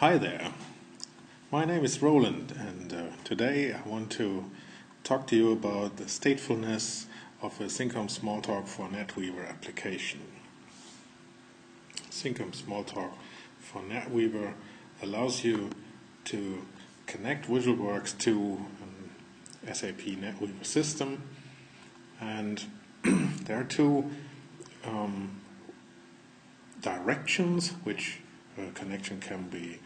Hi there, my name is Roland, and today I want to talk to you about the statefulness of a Syncom Smalltalk for NetWeaver application. Syncom Smalltalk for NetWeaver allows you to connect VisualWorks to an SAP NetWeaver system, and there are two directions which a connection can be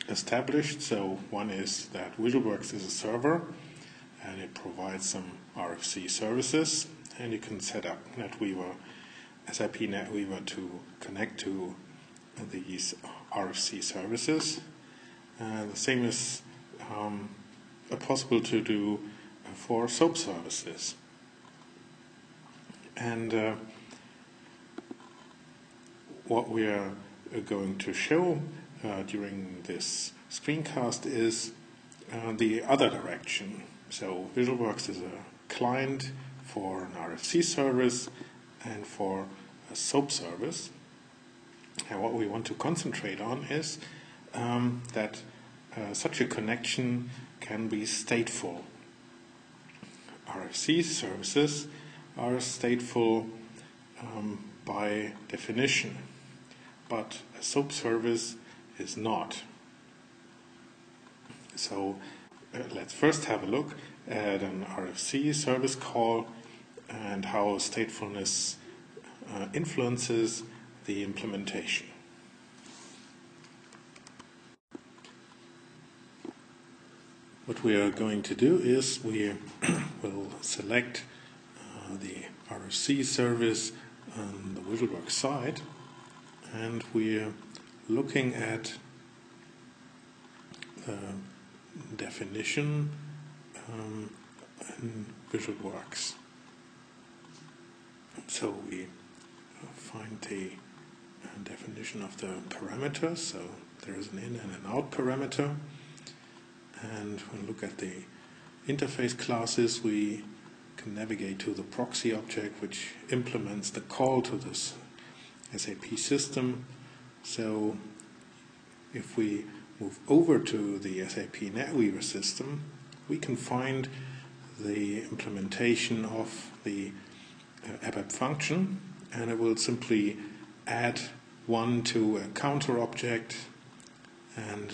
established. So one is that VisualWorks is a server and it provides some RFC services, and you can set up NetWeaver, SAP NetWeaver to connect to these RFC services. The same is possible to do for SOAP services. And what we are going to show during this screencast is the other direction. So VisualWorks is a client for an RFC service and for a SOAP service. And what we want to concentrate on is that such a connection can be stateful. RFC services are stateful by definition, but a SOAP service is not. So let's first have a look at an RFC service call and how statefulness influences the implementation. What we are going to do is we will select the RFC service on the VisualWorks side, and we're looking at the definition in VisualWorks. So we find the definition of the parameters. So there is an in and an out parameter, and when we look at the interface classes, we can navigate to the proxy object which implements the call to this SAP system. So if we move over to the SAP NetWeaver system, we can find the implementation of the ABAP function, and it will simply add one to a counter object and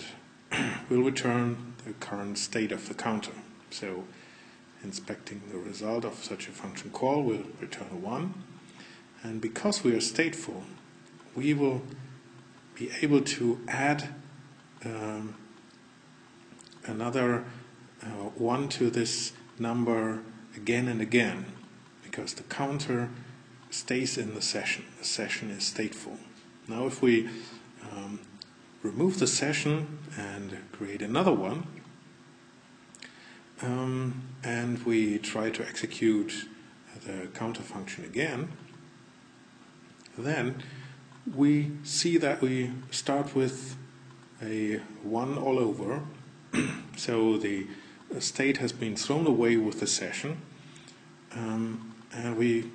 will return the current state of the counter. So inspecting the result of such a function call will return a 1, and because we are stateful, we will be able to add another 1 to this number again and again, because the counter stays in the session. The session is stateful. Now if we remove the session and create another one, and we try to execute the counter function again, then we see that we start with a 1 all over. So the state has been thrown away with the session, and we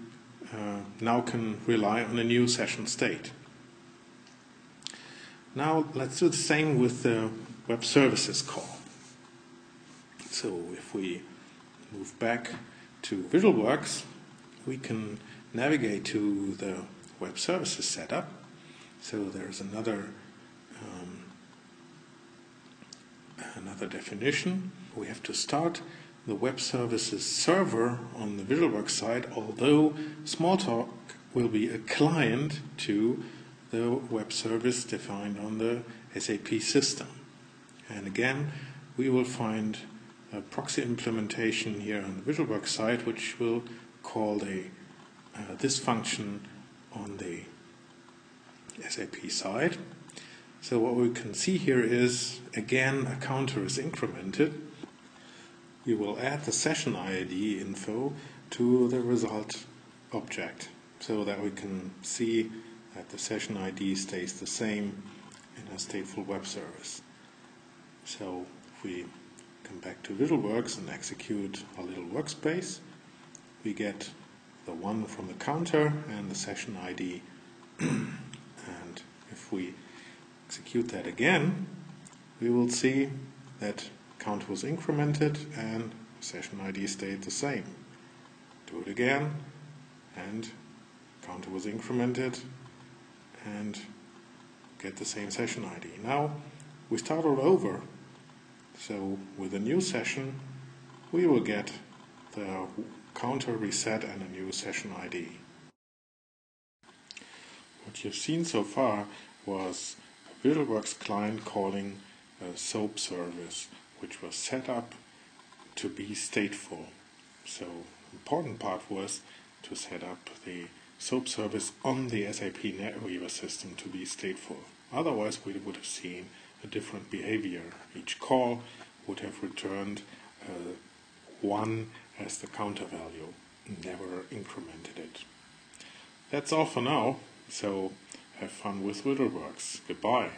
now can rely on a new session state. Now let's do the same with the web services call. So if we move back to VisualWorks, we can navigate to the web services setup. So there's another definition. We have to start the web services server on the VisualWorks side, although Smalltalk will be a client to the web service defined on the SAP system. And again, we will find a proxy implementation here on the VisualWorks side, which will call this function on the SAP side. So what we can see here is, again, a counter is incremented. We will add the session ID info to the result object so that we can see that the session ID stays the same in a stateful web service. So if we come back to VisualWorks and execute our little workspace, we get the 1 from the counter and the session ID. And if we execute that again, we will see that count was incremented and session ID stayed the same. Do it again, and counter was incremented and get the same session ID. Now we start all over, so with a new session we will get the counter reset and a new session ID. What you've seen so far was a VisualWorks client calling a SOAP service, which was set up to be stateful. So the important part was to set up the SOAP service on the SAP NetWeaver system to be stateful. Otherwise we would have seen a different behavior. Each call would have returned 1 as the counter value, never incremented it. That's all for now, so have fun with VisualWorks. Goodbye.